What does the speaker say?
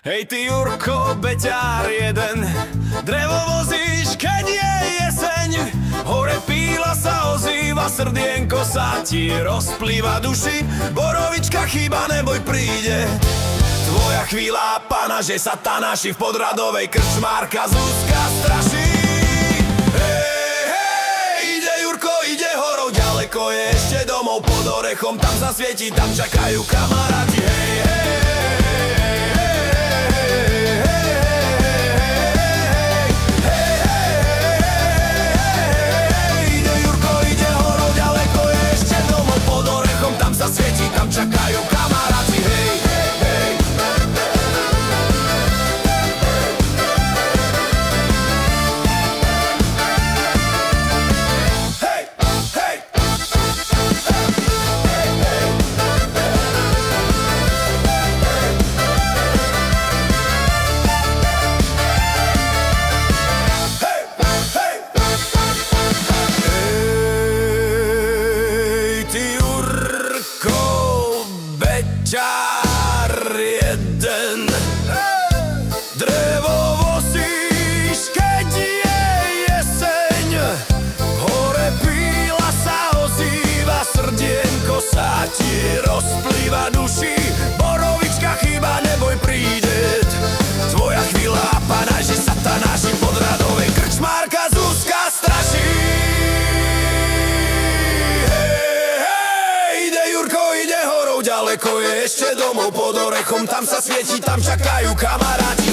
Hej ty Jurko, beťár jeden, drevo vozíš, keď je jeseň. Hore píla sa ozýva, srdienko sa ti rozplýva duši. Borovička chýba, neboj, príde tvoja chvíľa, pána, že sa tanáši v Podradovej krčmárka Zuzka straší. Ide Jurko, ide horou, ďaleko je ešte domov pod orechom. Tam sa svieti, tam čakajú kamaráti. Svieti, tam čakajú kamaráti, hej, hej, hej. Hej, hej. Beťár jeden, drevo vozíš, keď je jeseň. Hore píla sa ozýva, srdienko sa ti rozplýva duši. Borovička chýba, neboj, príde tvoja chvíľa, pána, že sa tanáši v Podradovej krčmárka Zuzka straší. Ďaleko je ešte domov pod orechom, tam sa svieti, tam čakajú kamaráti.